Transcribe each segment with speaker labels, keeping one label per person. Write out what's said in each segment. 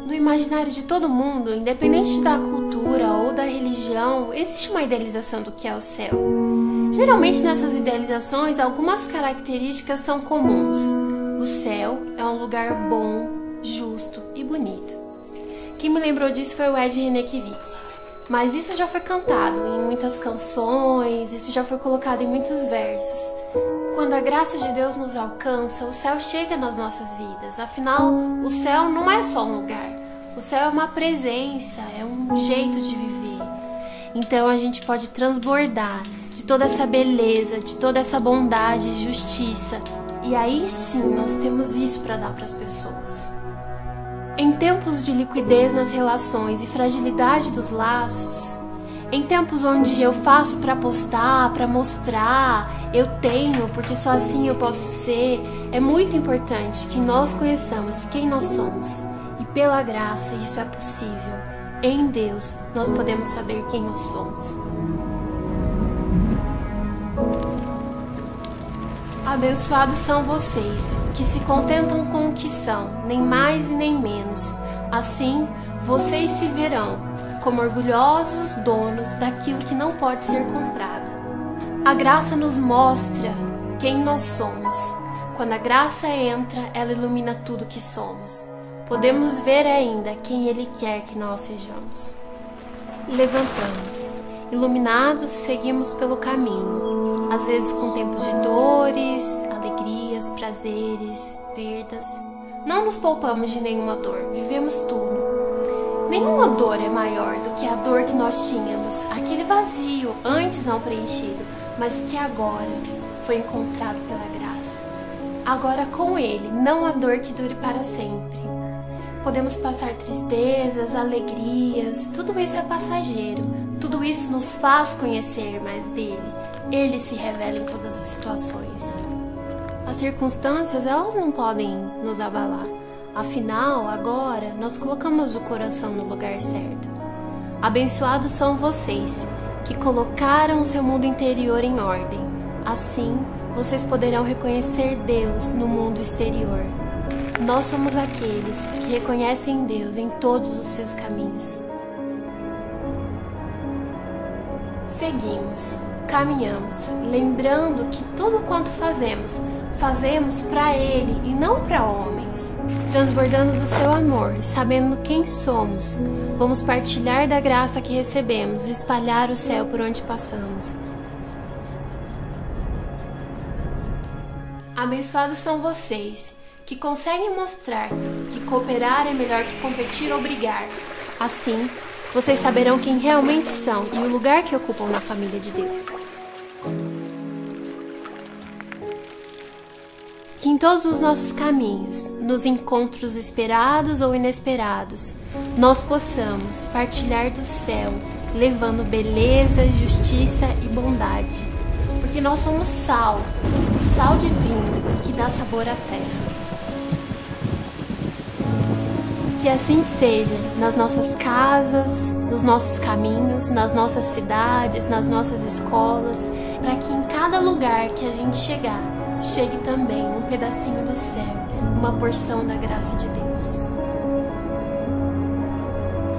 Speaker 1: No imaginário de todo mundo, independente da cultura ou da religião, existe uma idealização do que é o céu. Geralmente nessas idealizações, algumas características são comuns. O céu é um lugar bom, justo e bonito. Quem me lembrou disso foi o Ed Renekiewicz. Mas isso já foi cantado em muitas canções, isso já foi colocado em muitos versos. Quando a graça de Deus nos alcança, o céu chega nas nossas vidas. Afinal, o céu não é só um lugar. O céu é uma presença, é um jeito de viver. Então a gente pode transbordar de toda essa beleza, de toda essa bondade e justiça. E aí sim, nós temos isso para dar para as pessoas. Em tempos de liquidez nas relações e fragilidade dos laços, em tempos onde eu faço para postar, para mostrar, eu tenho, porque só assim eu posso ser, é muito importante que nós conheçamos quem nós somos. E pela graça isso é possível. Em Deus nós podemos saber quem nós somos. Abençoados são vocês, que se contentam com o que são, nem mais e nem menos. Assim, vocês se verão como orgulhosos donos daquilo que não pode ser comprado. A graça nos mostra quem nós somos. Quando a graça entra, ela ilumina tudo que somos. Podemos ver ainda quem Ele quer que nós sejamos. Levantamos. Iluminados, seguimos pelo caminho. Às vezes com tempos de dores, alegrias, prazeres, perdas. Não nos poupamos de nenhuma dor, vivemos tudo. Nenhuma dor é maior do que a dor que nós tínhamos, aquele vazio antes não preenchido, mas que agora foi encontrado pela graça. Agora com Ele, não a dor que dure para sempre. Podemos passar tristezas, alegrias, tudo isso é passageiro, tudo isso nos faz conhecer mais dele. Ele se revela em todas as situações. As circunstâncias, elas não podem nos abalar. Afinal, agora, nós colocamos o coração no lugar certo. Abençoados são vocês, que colocaram o seu mundo interior em ordem. Assim, vocês poderão reconhecer Deus no mundo exterior. Nós somos aqueles que reconhecem Deus em todos os seus caminhos. Seguimos, caminhamos, lembrando que tudo quanto fazemos, fazemos para Ele e não para homens. Transbordando do seu amor, sabendo quem somos, vamos partilhar da graça que recebemos e espalhar o céu por onde passamos. Abençoados são vocês, que conseguem mostrar que cooperar é melhor que competir ou brigar. Assim, vocês saberão quem realmente são e o lugar que ocupam na família de Deus. Que em todos os nossos caminhos, nos encontros esperados ou inesperados, nós possamos partilhar do céu, levando beleza, justiça e bondade. Porque nós somos sal, o sal divino que dá sabor à terra. Que assim seja nas nossas casas, nos nossos caminhos, nas nossas cidades, nas nossas escolas, para que em cada lugar que a gente chegar, chegue também um pedacinho do céu, uma porção da graça de Deus.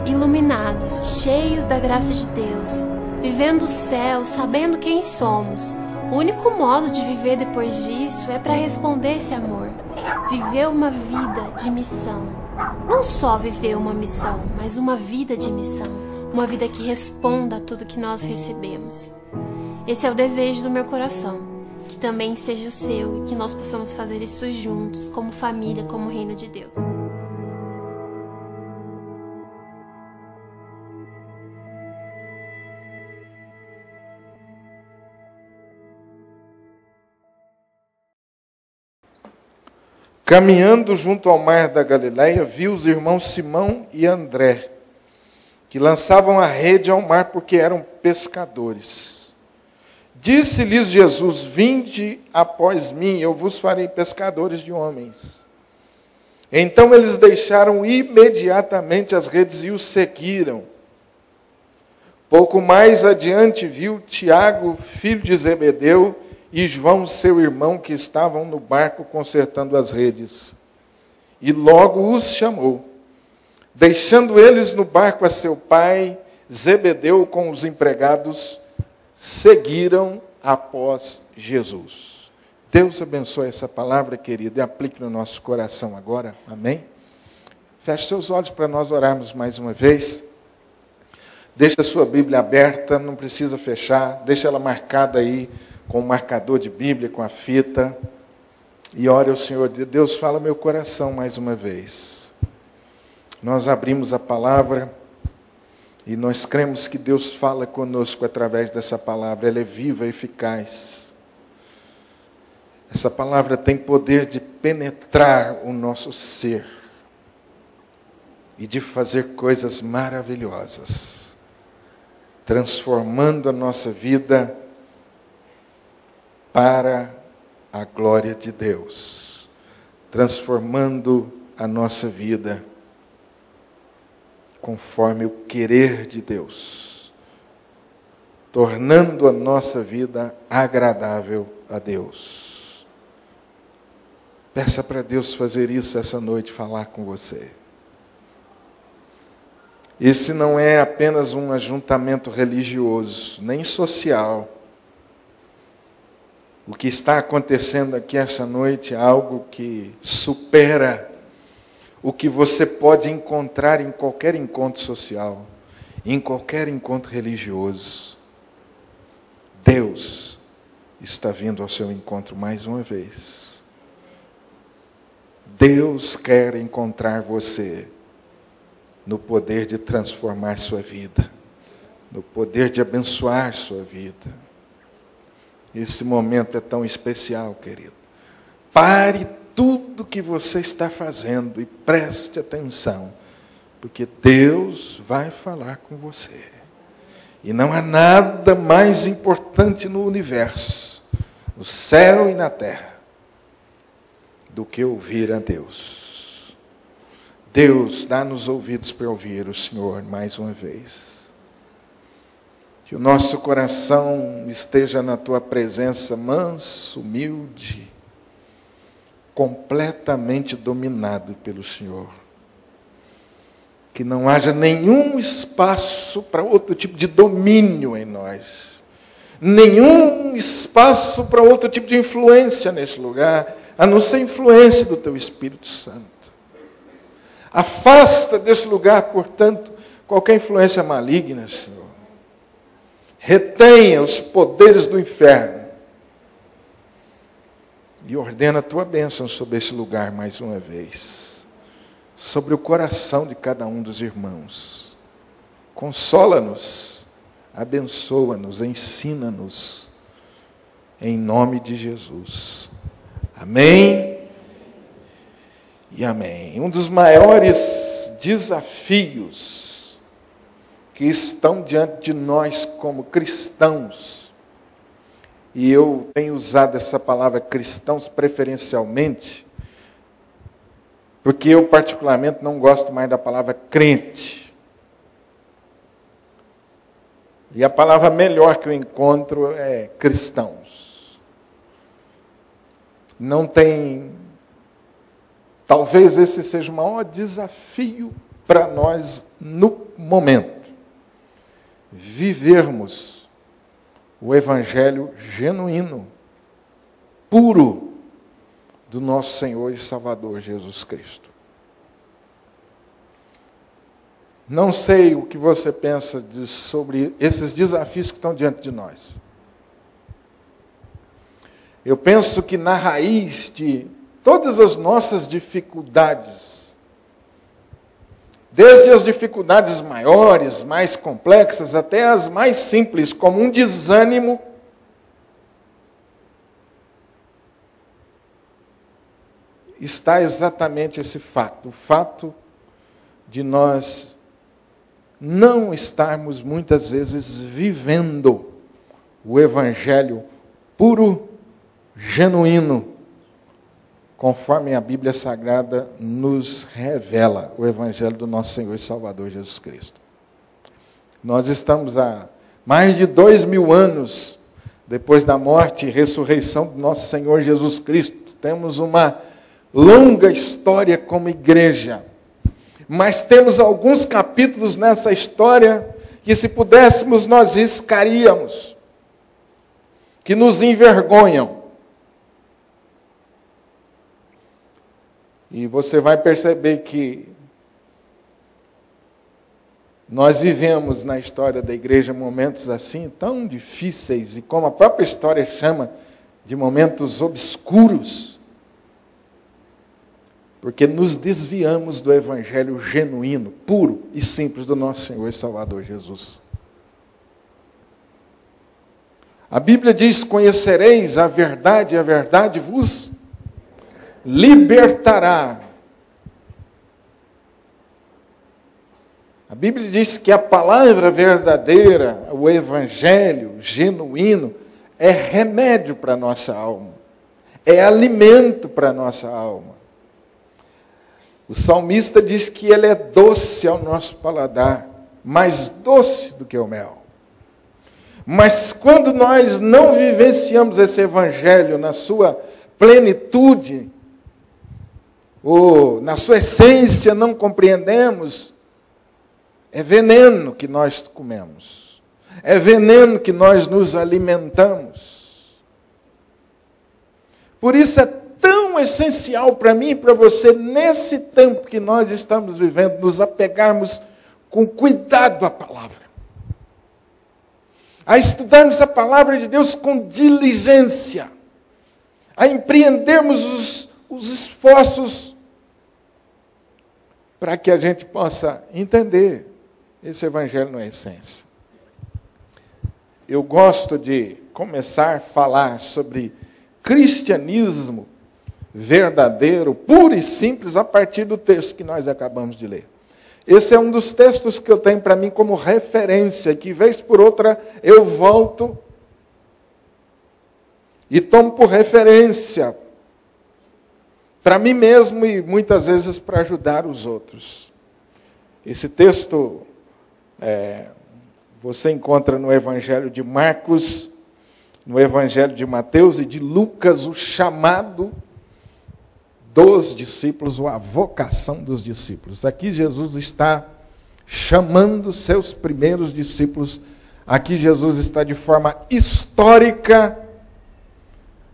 Speaker 1: Iluminados, cheios da graça de Deus, vivendo o céu, sabendo quem somos, o único modo de viver depois disso é para responder esse amor, viver uma vida de missão. Não só viver uma missão, mas uma vida de missão, uma vida que responda a tudo que nós recebemos. Esse é o desejo do meu coração, que também seja o seu e que nós possamos fazer isso juntos, como família, como reino de Deus.
Speaker 2: Caminhando junto ao mar da Galileia, viu os irmãos Simão e André, que lançavam a rede ao mar porque eram pescadores. Disse-lhes Jesus: vinde após mim, eu vos farei pescadores de homens. Então eles deixaram imediatamente as redes e o seguiram. Pouco mais adiante viu Tiago, filho de Zebedeu, e João, seu irmão, que estavam no barco consertando as redes. E logo os chamou. Deixando eles no barco a seu pai, Zebedeu com os empregados seguiram após Jesus. Deus abençoe essa palavra, querido, e aplique no nosso coração agora. Amém? Feche seus olhos para nós orarmos mais uma vez. Deixa a sua Bíblia aberta, não precisa fechar, deixa ela marcada aí com o marcador de Bíblia, com a fita, e ore ao Senhor. Deus, fala meu coração mais uma vez. Nós abrimos a palavra e nós cremos que Deus fala conosco através dessa palavra. Ela é viva, eficaz. Essa palavra tem poder de penetrar o nosso ser e de fazer coisas maravilhosas, transformando a nossa vida para a glória de Deus, transformando a nossa vida conforme o querer de Deus, tornando a nossa vida agradável a Deus. Peça para Deus fazer isso essa noite, falar com você. Esse não é apenas um ajuntamento religioso, nem social. O que está acontecendo aqui essa noite é algo que supera o que você pode encontrar em qualquer encontro social, em qualquer encontro religioso. Deus está vindo ao seu encontro mais uma vez. Deus quer encontrar você no poder de transformar sua vida, no poder de abençoar sua vida. Esse momento é tão especial, querido. Pare tudo que você está fazendo e preste atenção, porque Deus vai falar com você. E não há nada mais importante no universo, no céu e na terra, do que ouvir a Deus. Deus, dá-nos ouvidos para ouvir o Senhor mais uma vez. Que o nosso coração esteja na Tua presença, manso, humilde, completamente dominado pelo Senhor. Que não haja nenhum espaço para outro tipo de domínio em nós. Nenhum espaço para outro tipo de influência neste lugar, a não ser a influência do Teu Espírito Santo. Afasta desse lugar, portanto, qualquer influência maligna, Senhor. Retenha os poderes do inferno. E ordena a Tua bênção sobre esse lugar mais uma vez. Sobre o coração de cada um dos irmãos. Consola-nos, abençoa-nos, ensina-nos. Em nome de Jesus. Amém e amém. Um dos maiores desafios que estão diante de nós como cristãos, e eu tenho usado essa palavra cristãos preferencialmente, porque eu particularmente não gosto mais da palavra crente. E a palavra melhor que eu encontro é cristãos. Não tem... Talvez esse seja o maior desafio para nós no momento. Vivermos o Evangelho genuíno, puro, do nosso Senhor e Salvador Jesus Cristo. Não sei o que você pensa sobre esses desafios que estão diante de nós. Eu penso que na raiz de todas as nossas dificuldades, desde as dificuldades maiores, mais complexas, até as mais simples, como um desânimo, está exatamente esse fato, o fato de nós não estarmos muitas vezes vivendo o Evangelho puro, genuíno, conforme a Bíblia Sagrada nos revela, o Evangelho do nosso Senhor e Salvador Jesus Cristo. Nós estamos há mais de 2000 anos depois da morte e ressurreição do nosso Senhor Jesus Cristo. Temos uma longa história como igreja, mas temos alguns capítulos nessa história que, se pudéssemos, nós riscaríamos, que nos envergonham. E você vai perceber que nós vivemos na história da igreja momentos assim, tão difíceis, e como a própria história chama, de momentos obscuros, porque nos desviamos do Evangelho genuíno, puro e simples do nosso Senhor e Salvador Jesus. A Bíblia diz: conhecereis a verdade, e a verdade vos libertará. A Bíblia diz que a palavra verdadeira, o Evangelho genuíno, é remédio para a nossa alma, é alimento para a nossa alma. O salmista diz que ele é doce ao nosso paladar, mais doce do que o mel. Mas quando nós não vivenciamos esse Evangelho na sua plenitude, ou na sua essência não compreendemos, é veneno que nós comemos, é veneno que nós nos alimentamos. Por isso é tão essencial para mim e para você, nesse tempo que nós estamos vivendo, nos apegarmos com cuidado à palavra, a estudarmos a palavra de Deus com diligência, a empreendermos os esforços para que a gente possa entender esse Evangelho na essência. Eu gosto de começar a falar sobre cristianismo verdadeiro, puro e simples, a partir do texto que nós acabamos de ler. Esse é um dos textos que eu tenho para mim como referência, que vez por outra eu volto e tomo por referência para mim mesmo e muitas vezes para ajudar os outros. Esse texto você encontra no Evangelho de Marcos, no Evangelho de Mateus e de Lucas, o chamado dos discípulos, ou a vocação dos discípulos. Aqui Jesus está chamando seus primeiros discípulos. Aqui Jesus está de forma histórica,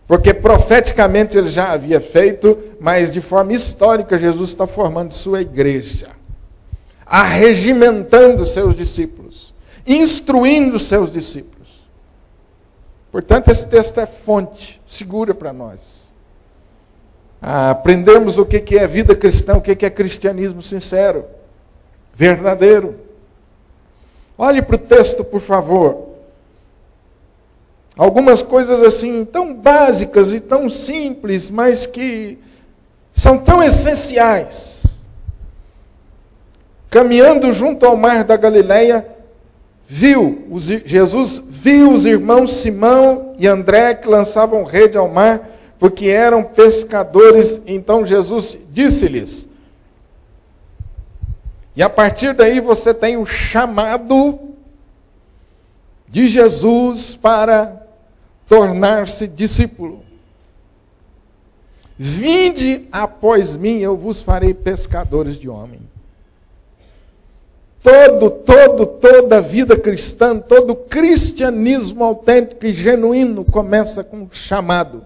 Speaker 2: porque profeticamente ele já havia feito, mas de forma histórica Jesus está formando sua igreja, arregimentando seus discípulos, instruindo seus discípulos. Portanto, esse texto é fonte segura para nós. Aprendermos o que é vida cristã, o que é cristianismo sincero, verdadeiro. Olhe para o texto, por favor. Algumas coisas assim, tão básicas e tão simples, mas que são tão essenciais. Caminhando junto ao mar da Galileia, Jesus viu os irmãos Simão e André que lançavam rede ao mar, porque eram pescadores. Então Jesus disse-lhes, e a partir daí você tem o chamado de Jesus para tornar-se discípulo. Vinde após mim, eu vos farei pescadores de homem. Toda a vida cristã, todo cristianismo autêntico e genuíno começa com um chamado.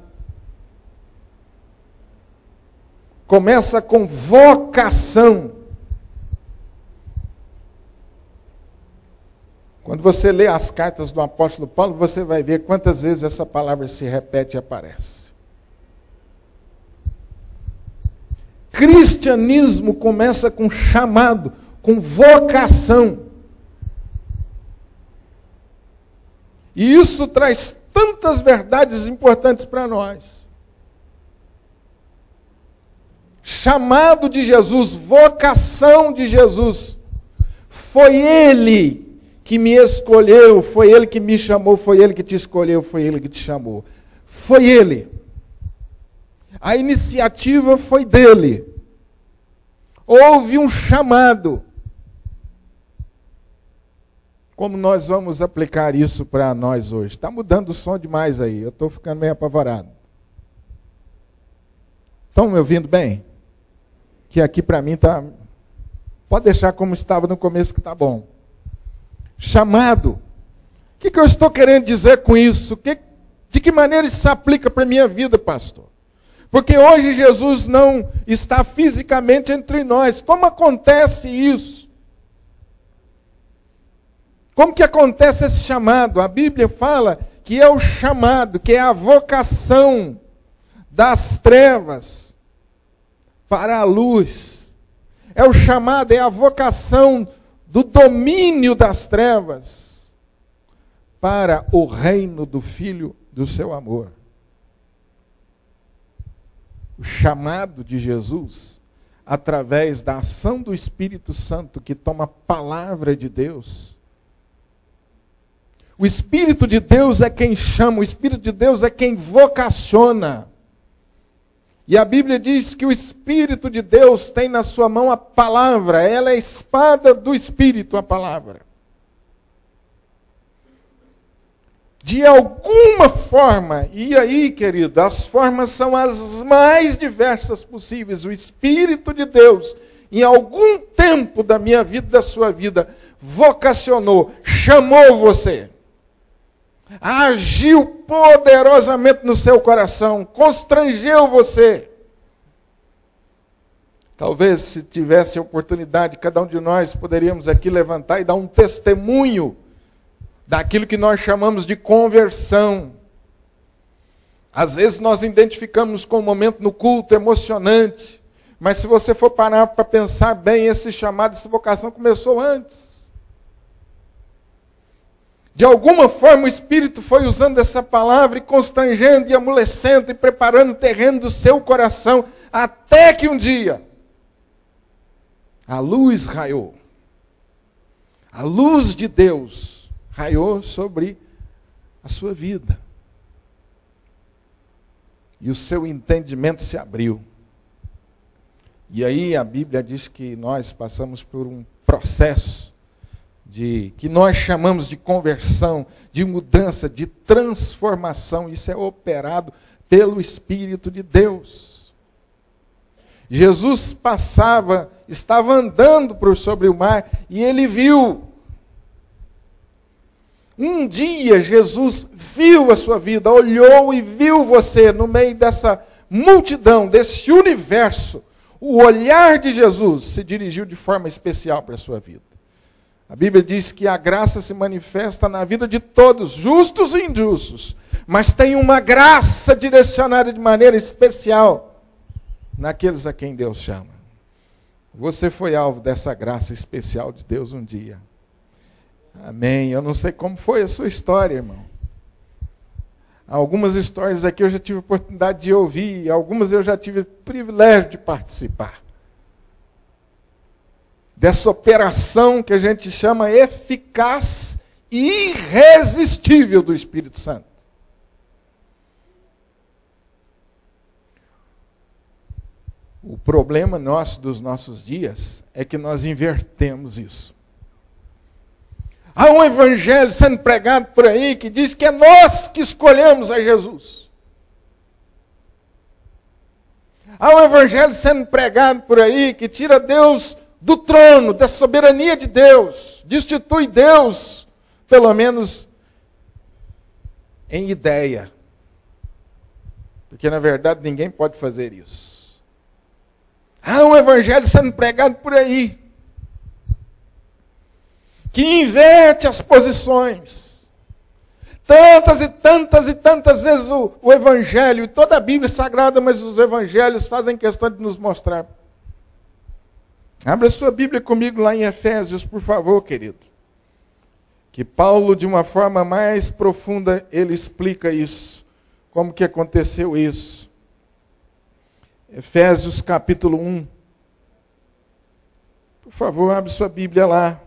Speaker 2: Começa com vocação. Quando você lê as cartas do apóstolo Paulo, você vai ver quantas vezes essa palavra se repete e aparece. Cristianismo começa com chamado, com vocação. E isso traz tantas verdades importantes para nós. Chamado de Jesus, vocação de Jesus. Foi Ele que me escolheu, foi Ele que me chamou, foi Ele que te escolheu, foi Ele que te chamou. Foi Ele. A iniciativa foi dele. Houve um chamado. Como nós vamos aplicar isso para nós hoje? Está mudando o som demais aí, eu estou ficando meio apavorado. Estão me ouvindo bem? Que aqui para mim está... Pode deixar como estava no começo que está bom. Chamado. O que eu estou querendo dizer com isso? De que maneira isso se aplica para a minha vida, pastor? Porque hoje Jesus não está fisicamente entre nós. Como acontece isso? Como que acontece esse chamado? A Bíblia fala que é o chamado, que é a vocação das trevas para a luz. É o chamado, é a vocação do domínio das trevas para o reino do Filho do seu amor. O chamado de Jesus, através da ação do Espírito Santo, que toma a palavra de Deus. O Espírito de Deus é quem chama, o Espírito de Deus é quem vocaciona. E a Bíblia diz que o Espírito de Deus tem na sua mão a palavra, ela é a espada do Espírito, a palavra. De alguma forma, e aí, querido, as formas são as mais diversas possíveis. O Espírito de Deus, em algum tempo da minha vida, da sua vida, vocacionou, chamou você, agiu poderosamente no seu coração, constrangeu você. Talvez, se tivesse oportunidade, cada um de nós poderíamos aqui levantar e dar um testemunho daquilo que nós chamamos de conversão. Às vezes nós identificamos com um momento no culto emocionante, mas se você for parar para pensar bem, esse chamado, essa vocação começou antes. De alguma forma o Espírito foi usando essa palavra e constrangendo e amolecendo e preparando o terreno do seu coração, até que um dia a luz raiou. A luz de Deus raiou sobre a sua vida. E o seu entendimento se abriu. E aí a Bíblia diz que nós passamos por um processo que nós chamamos de conversão, de mudança, de transformação. Isso é operado pelo Espírito de Deus. Jesus estava andando sobre o mar e ele viu. Um dia Jesus viu a sua vida, olhou e viu você no meio dessa multidão, desse universo. O olhar de Jesus se dirigiu de forma especial para a sua vida. A Bíblia diz que a graça se manifesta na vida de todos, justos e injustos, mas tem uma graça direcionada de maneira especial naqueles a quem Deus chama. Você foi alvo dessa graça especial de Deus um dia. Amém. Eu não sei como foi a sua história, irmão. Algumas histórias aqui eu já tive oportunidade de ouvir, algumas eu já tive o privilégio de participar. Dessa operação que a gente chama eficaz e irresistível do Espírito Santo. O problema dos nossos dias é que nós invertemos isso. Há um evangelho sendo pregado por aí que diz que é nós que escolhemos a Jesus. Há um evangelho sendo pregado por aí que tira Deus do trono, da soberania de Deus, destitui Deus, pelo menos em ideia. Porque, na verdade, ninguém pode fazer isso. Há um evangelho sendo pregado por aí que inverte as posições. Tantas e tantas e tantas vezes o Evangelho, e toda a Bíblia é sagrada, mas os Evangelhos fazem questão de nos mostrar. Abra sua Bíblia comigo lá em Efésios, por favor, querido. Que Paulo, de uma forma mais profunda, ele explica isso. Como que aconteceu isso? Efésios capítulo 1. Por favor, abre sua Bíblia lá.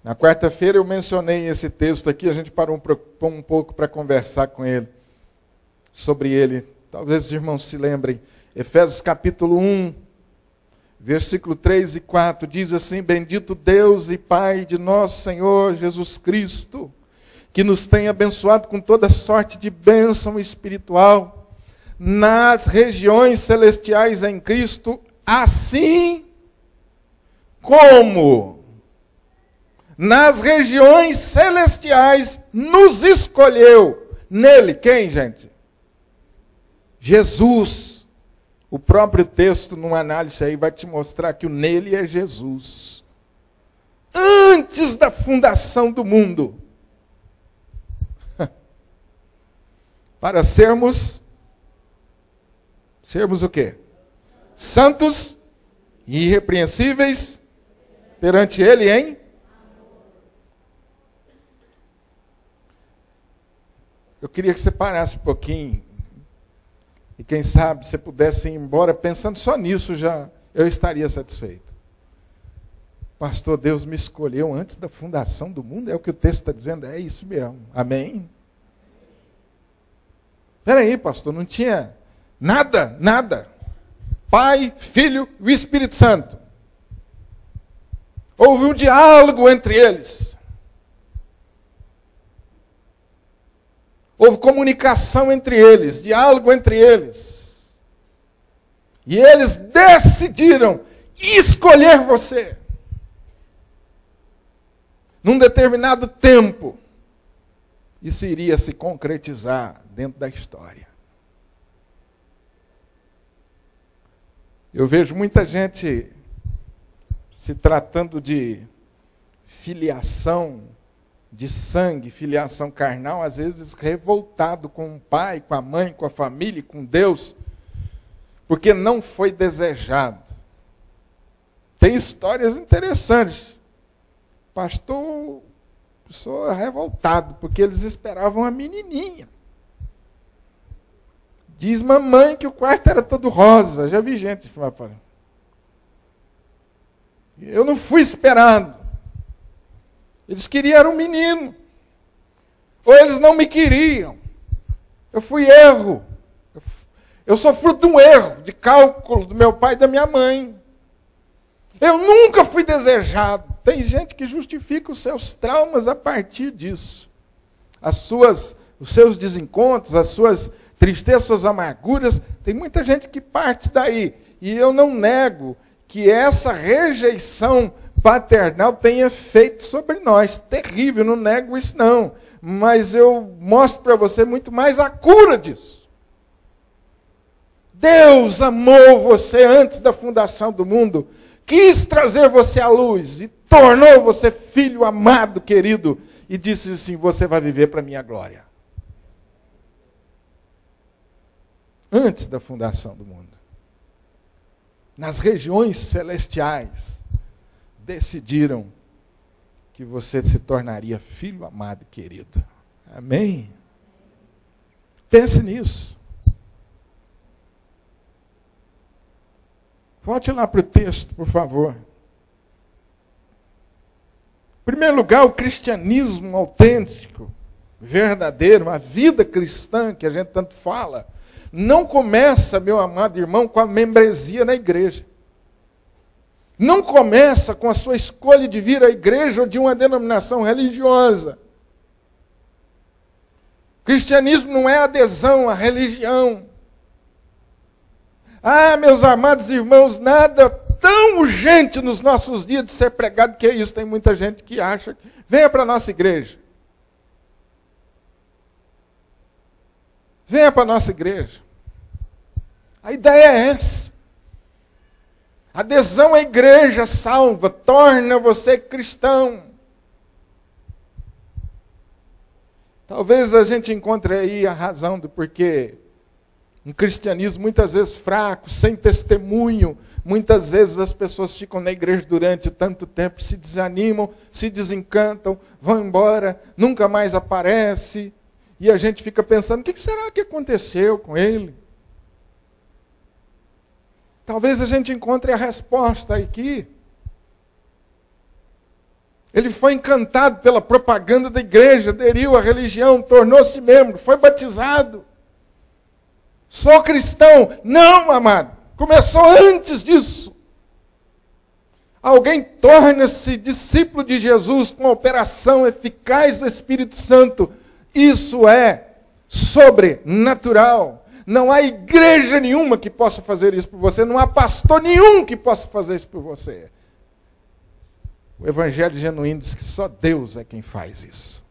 Speaker 2: Na quarta-feira eu mencionei esse texto aqui, a gente parou um pouco para conversar com ele, sobre ele. Talvez os irmãos se lembrem. Efésios capítulo 1, versículo 3 e 4, diz assim: Bendito Deus e Pai de nosso Senhor Jesus Cristo, que nos tem abençoado com toda sorte de bênção espiritual nas regiões celestiais em Cristo, assim como nas regiões celestiais nos escolheu. Nele, quem, gente? Jesus. O próprio texto, numa análise aí, vai te mostrar que o nele é Jesus. Antes da fundação do mundo. Para sermos o quê? Santos e irrepreensíveis perante ele, hein? Eu queria que você parasse um pouquinho e quem sabe você pudesse ir embora pensando só nisso, já eu estaria satisfeito. Pastor, Deus me escolheu antes da fundação do mundo, é o que o texto está dizendo, é isso mesmo, amém? Espera aí, pastor, não tinha nada. Pai, Filho e o Espírito Santo. Houve um diálogo entre eles. Houve comunicação entre eles, diálogo entre eles. E eles decidiram escolher você. Num determinado tempo. Isso iria se concretizar dentro da história. Eu vejo muita gente se tratando de filiação de sangue, filiação carnal, às vezes revoltado com o pai, com a mãe, com a família, com Deus, porque não foi desejado. Tem histórias interessantes. Pastor, pessoa revoltado, porque eles esperavam a menininha. Diz mamãe que o quarto era todo rosa. Já vi gente falar. Eu não fui esperado. Eles queriam um menino. Ou eles não me queriam. Eu fui erro. Eu sou fruto de um erro, de cálculo do meu pai e da minha mãe. Eu nunca fui desejado. Tem gente que justifica os seus traumas a partir disso. Os seus desencontros, as suas tristezas, suas amarguras. Tem muita gente que parte daí. E eu não nego que essa rejeição paternal tem efeito sobre nós. Terrível, não nego isso não. Mas eu mostro para você muito mais a cura disso. Deus amou você antes da fundação do mundo. Quis trazer você à luz e tornou você filho amado, querido. E disse assim, você vai viver para a minha glória. Antes da fundação do mundo. Nas regiões celestiais, decidiram que você se tornaria filho amado e querido. Amém? Pense nisso. Volte lá para o texto, por favor. Em primeiro lugar, o cristianismo autêntico, verdadeiro, a vida cristã que a gente tanto fala, não começa, meu amado irmão, com a membresia na igreja. Não começa com a sua escolha de vir à igreja ou de uma denominação religiosa. Cristianismo não é adesão à religião. Ah, meus amados irmãos, nada tão urgente nos nossos dias de ser pregado que é isso. Tem muita gente que acha, venha para a nossa igreja. Venha para a nossa igreja. A ideia é essa. Adesão à igreja salva, torna você cristão. Talvez a gente encontre aí a razão do porquê um cristianismo muitas vezes fraco, sem testemunho. Muitas vezes as pessoas ficam na igreja durante tanto tempo, se desanimam, se desencantam, vão embora, nunca mais aparece. E a gente fica pensando, o que será que aconteceu com ele? Talvez a gente encontre a resposta aqui. Ele foi encantado pela propaganda da igreja, aderiu à religião, tornou-se membro, foi batizado. Sou cristão. Não, amado. Começou antes disso. Alguém torna-se discípulo de Jesus com a operação eficaz do Espírito Santo. Isso é sobrenatural. Não há igreja nenhuma que possa fazer isso por você. Não há pastor nenhum que possa fazer isso por você. O Evangelho genuíno diz que só Deus é quem faz isso.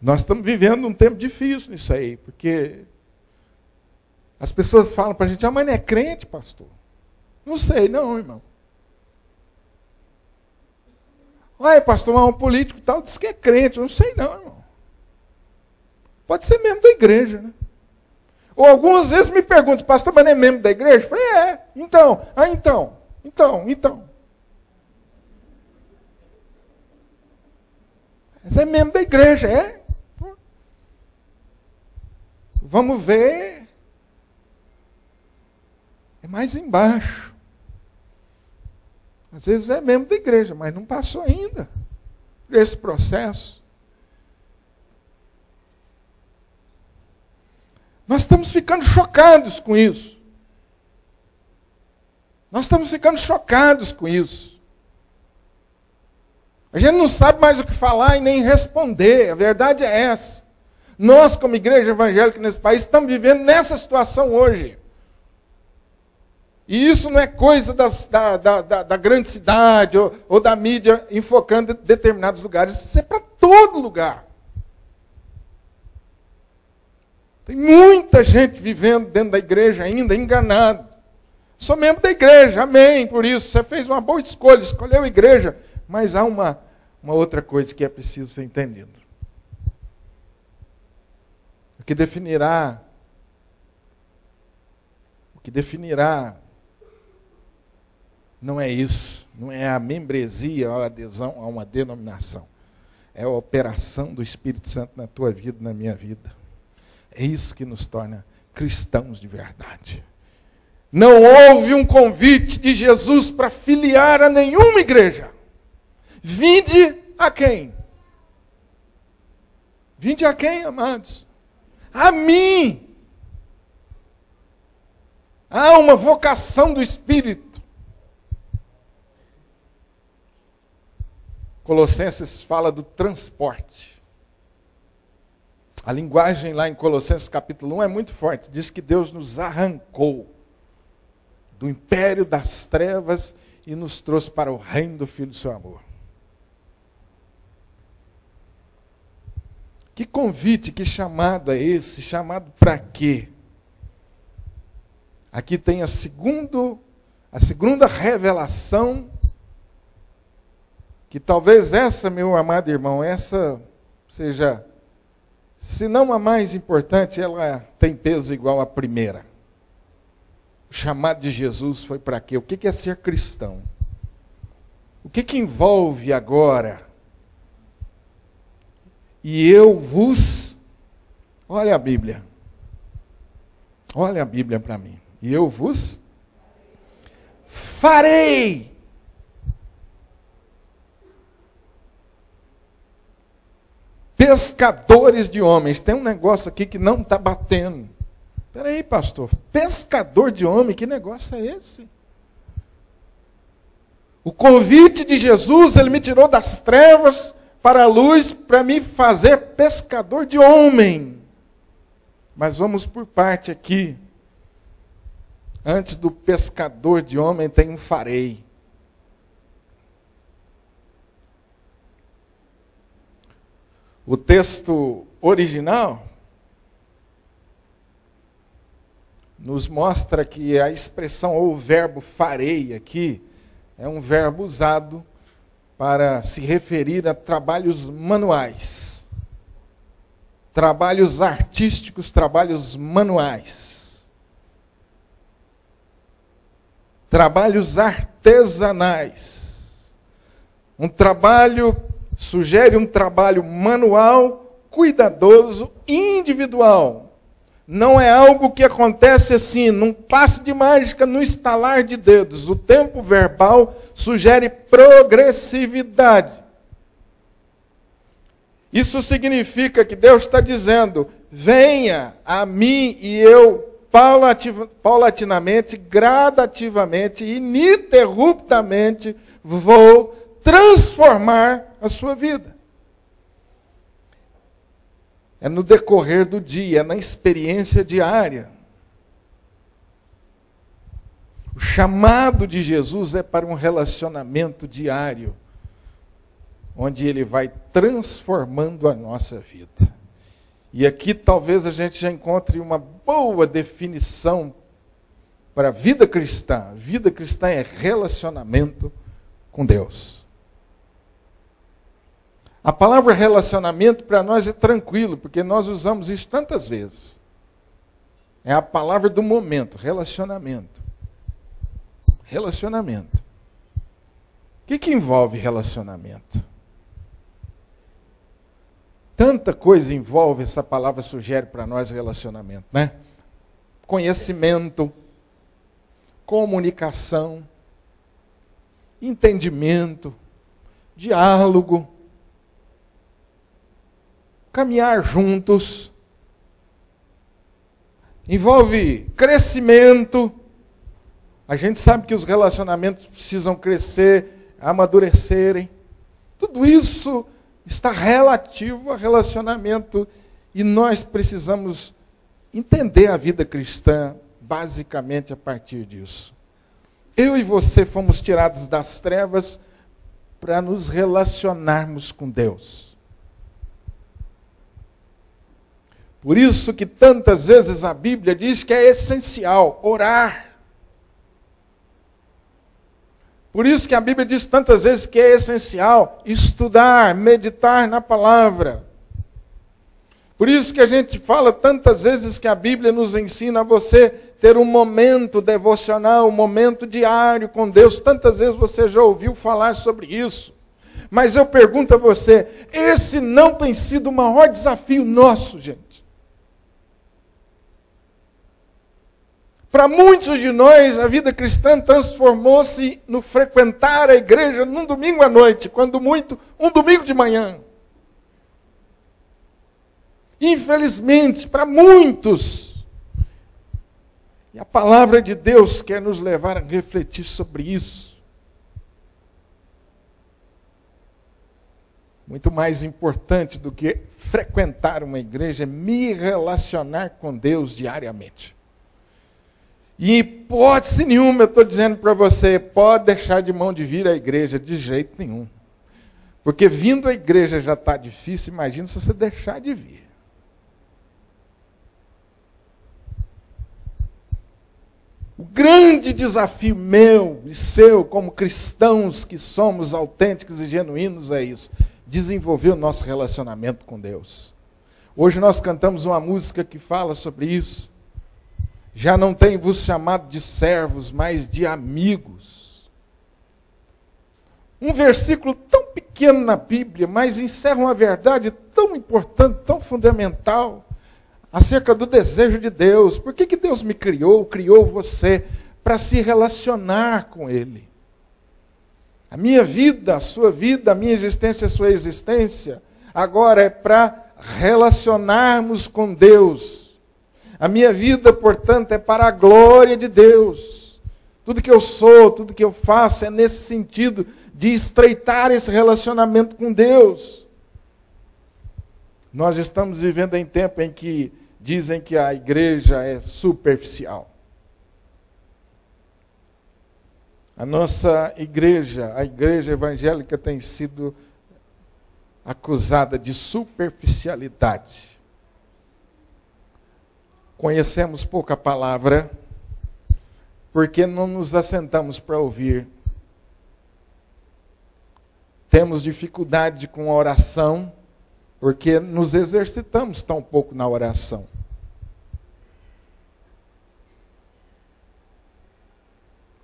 Speaker 2: Nós estamos vivendo um tempo difícil nisso aí, porque as pessoas falam para a gente, mas não é crente, pastor? Não sei, não, irmão. Olha, pastor, mas um político tal diz que é crente. Não sei, não, irmão. Pode ser membro da igreja, né? Ou algumas vezes me perguntam, pastor, mas não é membro da igreja? Eu falei, então. Você é membro da igreja, é? Vamos ver. É mais embaixo. Às vezes é membro da igreja, mas não passou ainda por esse processo. Nós estamos ficando chocados com isso. Nós estamos ficando chocados com isso. A gente não sabe mais o que falar e nem responder. A verdade é essa. Nós, como igreja evangélica nesse país, estamos vivendo nessa situação hoje. E isso não é coisa da grande cidade ou da mídia enfocando determinados lugares. Isso é para todo lugar. Tem muita gente vivendo dentro da igreja ainda enganado. Sou membro da igreja, amém, por isso. Você fez uma boa escolha, escolheu a igreja. Mas há uma outra coisa que é preciso ser entendido. O que definirá não é isso, não é a membresia ou a adesão a uma denominação. É a operação do Espírito Santo na tua vida, na minha vida. É isso que nos torna cristãos de verdade. Não houve um convite de Jesus para filiar a nenhuma igreja. Vinde a quem? Vinde a quem, amados? A mim. Há uma vocação do Espírito. Colossenses fala do transporte. A linguagem lá em Colossenses capítulo 1 é muito forte. Diz que Deus nos arrancou do império das trevas e nos trouxe para o reino do Filho do seu amor. Que convite, que chamado é esse? Chamado para quê? Aqui tem a segunda revelação, que talvez essa, meu amado irmão, essa seja, se não a mais importante, ela tem peso igual à primeira. O chamado de Jesus foi para quê? O que é ser cristão? O que envolve agora? E eu vos... Olha a Bíblia. Olha a Bíblia para mim. E eu vos farei pescadores de homens. Tem um negócio aqui que não está batendo. Espera aí, pastor. Pescador de homem, que negócio é esse? O convite de Jesus, ele me tirou das trevas para a luz, para me fazer pescador de homem. Mas vamos por parte aqui. Antes do pescador de homem tem um farei. O texto original nos mostra que a expressão ou o verbo farei aqui é um verbo usado para se referir a trabalhos manuais, trabalhos artísticos, trabalhos manuais, trabalhos artesanais. Um trabalho sugere um trabalho manual, cuidadoso, individual. Não é algo que acontece assim, num passe de mágica, num estalar de dedos. O tempo verbal sugere progressividade. Isso significa que Deus está dizendo: venha a mim e eu, paulatinamente, gradativamente, ininterruptamente, vou transformar a sua vida. É no decorrer do dia, é na experiência diária. O chamado de Jesus é para um relacionamento diário, onde Ele vai transformando a nossa vida. E aqui talvez a gente já encontre uma boa definição para a vida cristã. Vida cristã é relacionamento com Deus. A palavra relacionamento para nós é tranquilo, porque nós usamos isso tantas vezes. É a palavra do momento, relacionamento. Relacionamento. O que envolve relacionamento? Tanta coisa envolve, essa palavra sugere para nós relacionamento, né? Conhecimento, comunicação, entendimento, diálogo, caminhar juntos, envolve crescimento. A gente sabe que os relacionamentos precisam crescer, amadurecerem. Tudo isso está relativo a relacionamento e nós precisamos entender a vida cristã basicamente a partir disso. Eu e você fomos tirados das trevas para nos relacionarmos com Deus. Por isso que tantas vezes a Bíblia diz que é essencial orar. Por isso que a Bíblia diz tantas vezes que é essencial estudar, meditar na palavra. Por isso que a gente fala tantas vezes que a Bíblia nos ensina a você ter um momento devocional, um momento diário com Deus. Tantas vezes você já ouviu falar sobre isso. Mas eu pergunto a você, esse não tem sido o maior desafio nosso, gente? Para muitos de nós, a vida cristã transformou-se no frequentar a igreja num domingo à noite, quando muito, um domingo de manhã. Infelizmente, para muitos, e a palavra de Deus quer nos levar a refletir sobre isso. Muito mais importante do que frequentar uma igreja é me relacionar com Deus diariamente. E em hipótese nenhuma eu estou dizendo para você, pode deixar de mão de vir à igreja, de jeito nenhum. Porque vindo à igreja já está difícil, imagina se você deixar de vir. O grande desafio meu e seu, como cristãos que somos autênticos e genuínos, é isso. Desenvolver o nosso relacionamento com Deus. Hoje nós cantamos uma música que fala sobre isso. Já não tenho vos chamado de servos, mas de amigos. Um versículo tão pequeno na Bíblia, mas encerra uma verdade tão importante, tão fundamental, acerca do desejo de Deus. Por que Deus me criou você, para se relacionar com Ele? A minha vida, a sua vida, a minha existência, a sua existência, agora é para relacionarmos com Deus. A minha vida, portanto, é para a glória de Deus. Tudo que eu sou, tudo que eu faço é nesse sentido de estreitar esse relacionamento com Deus. Nós estamos vivendo em tempo em que dizem que a igreja é superficial. A nossa igreja, a igreja evangélica, tem sido acusada de superficialidade. Conhecemos pouca palavra, porque não nos assentamos para ouvir. Temos dificuldade com a oração, porque nos exercitamos tão pouco na oração.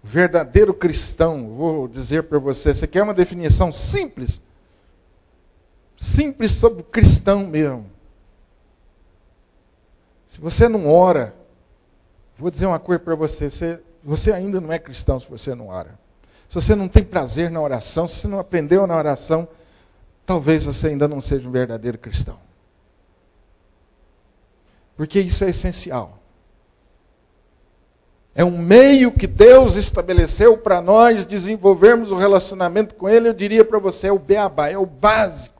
Speaker 2: O verdadeiro cristão, vou dizer para você, você quer uma definição simples? Simples sobre o cristão mesmo. Se você não ora, vou dizer uma coisa para você, você ainda não é cristão se você não ora. Se você não tem prazer na oração, se você não aprendeu na oração, talvez você ainda não seja um verdadeiro cristão. Porque isso é essencial. É um meio que Deus estabeleceu para nós desenvolvermos o relacionamento com Ele. Eu diria para você, é o beabá, é o básico.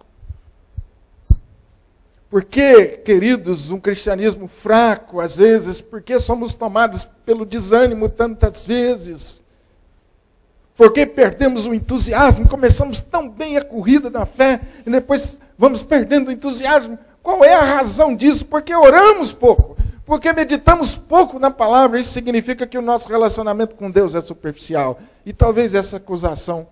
Speaker 2: Por que, queridos, um cristianismo fraco, às vezes? Por que somos tomados pelo desânimo tantas vezes? Por que perdemos o entusiasmo? Começamos tão bem a corrida da fé e depois vamos perdendo o entusiasmo. Qual é a razão disso? Porque oramos pouco. Porque meditamos pouco na palavra. Isso significa que o nosso relacionamento com Deus é superficial. E talvez essa acusação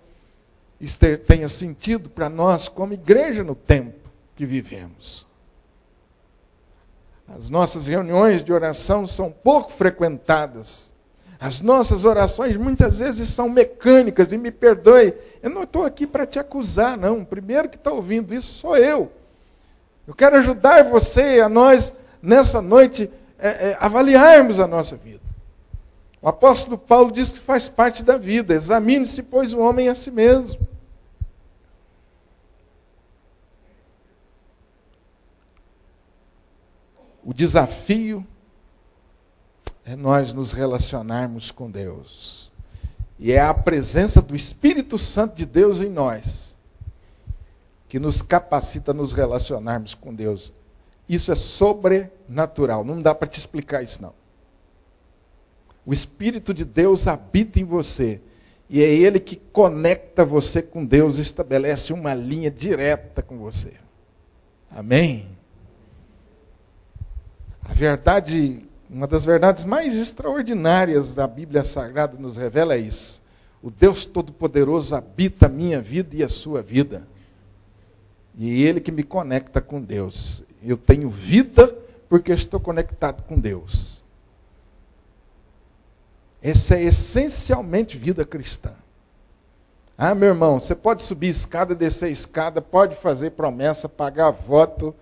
Speaker 2: tenha sentido para nós como igreja no tempo que vivemos. As nossas reuniões de oração são pouco frequentadas. As nossas orações muitas vezes são mecânicas, e me perdoe, eu não estou aqui para te acusar, não. O primeiro que está ouvindo isso sou eu. Eu quero ajudar você, a nós, nessa noite, avaliarmos a nossa vida. O apóstolo Paulo diz que faz parte da vida. Examine-se, pois, o homem a si mesmo. O desafio é nós nos relacionarmos com Deus. E é a presença do Espírito Santo de Deus em nós que nos capacita a nos relacionarmos com Deus. Isso é sobrenatural. Não dá para te explicar isso, não. O Espírito de Deus habita em você. E é Ele que conecta você com Deus, estabelece uma linha direta com você. Amém? A verdade, uma das verdades mais extraordinárias da Bíblia Sagrada nos revela isso. O Deus Todo-Poderoso habita a minha vida e a sua vida. E é Ele que me conecta com Deus. Eu tenho vida porque eu estou conectado com Deus. Essa é essencialmente vida cristã. Ah, meu irmão, você pode subir escada, descer escada, pode fazer promessa, pagar voto.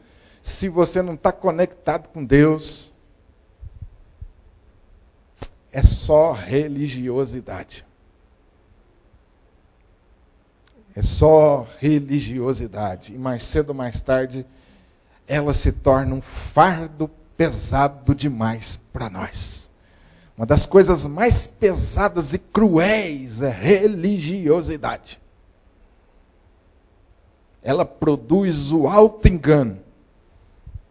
Speaker 2: Se você não está conectado com Deus, é só religiosidade. É só religiosidade. E mais cedo ou mais tarde, ela se torna um fardo pesado demais para nós. Uma das coisas mais pesadas e cruéis é religiosidade. Ela produz o auto-engano.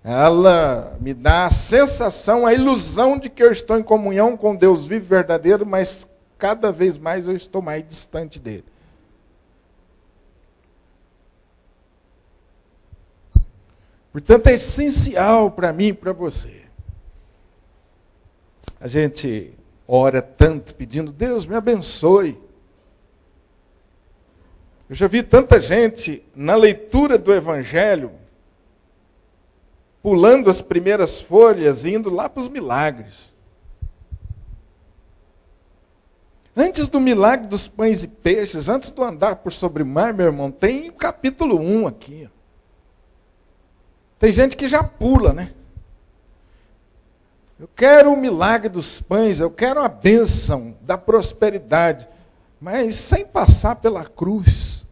Speaker 2: Ela me dá a sensação, a ilusão de que eu estou em comunhão com Deus vivo e verdadeiro, mas cada vez mais eu estou mais distante dele. Portanto, é essencial para mim e para você. A gente ora tanto pedindo, Deus me abençoe. Eu já vi tanta gente na leitura do Evangelho, pulando as primeiras folhas e indo lá para os milagres. Antes do milagre dos pães e peixes, antes do andar por sobre o mar, meu irmão, tem o capítulo 1 aqui. Tem gente que já pula, né? Eu quero o milagre dos pães, eu quero a bênção da prosperidade, mas sem passar pela cruz.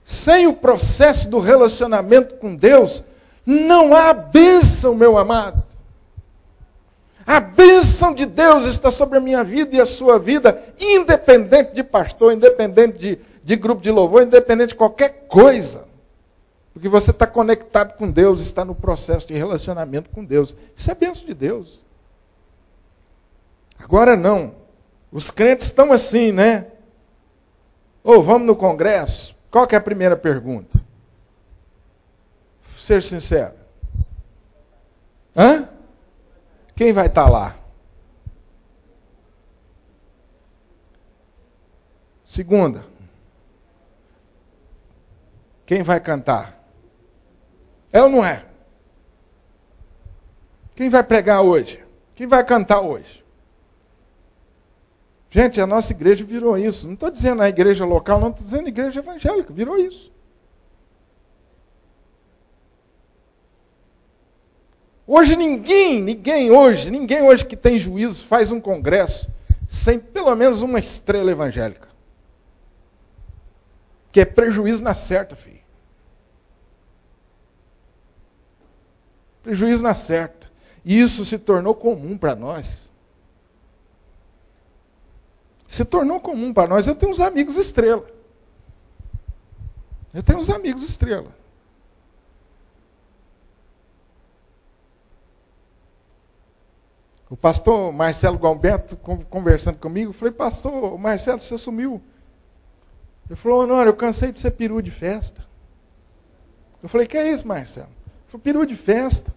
Speaker 2: Sem o processo do relacionamento com Deus, não há bênção, meu amado. A bênção de Deus está sobre a minha vida e a sua vida, independente de pastor, independente de grupo de louvor, independente de qualquer coisa. Porque você está conectado com Deus, está no processo de relacionamento com Deus. Isso é bênção de Deus. Agora não. Os crentes estão assim, né? Ou vamos no congresso? Qual que é a primeira pergunta? ser sincero. Hã? Quem vai estar lá? Segunda. Quem vai cantar? É ou não é? Quem vai pregar hoje? Quem vai cantar hoje? Gente, a nossa igreja virou isso. Não estou dizendo a igreja local, não estou dizendo a igreja evangélica, virou isso. Hoje ninguém hoje que tem juízo faz um congresso sem pelo menos uma estrela evangélica. Que é prejuízo na certa, filho. Prejuízo na certa. E isso se tornou comum para nós. Se tornou comum para nós. Eu tenho uns amigos estrela. O pastor Marcelo Galberto conversando comigo, eu falei, pastor Marcelo, você sumiu. Ele falou, não, eu cansei de ser peru de festa. Eu falei, que é isso, Marcelo? Ele falou, peru de festa.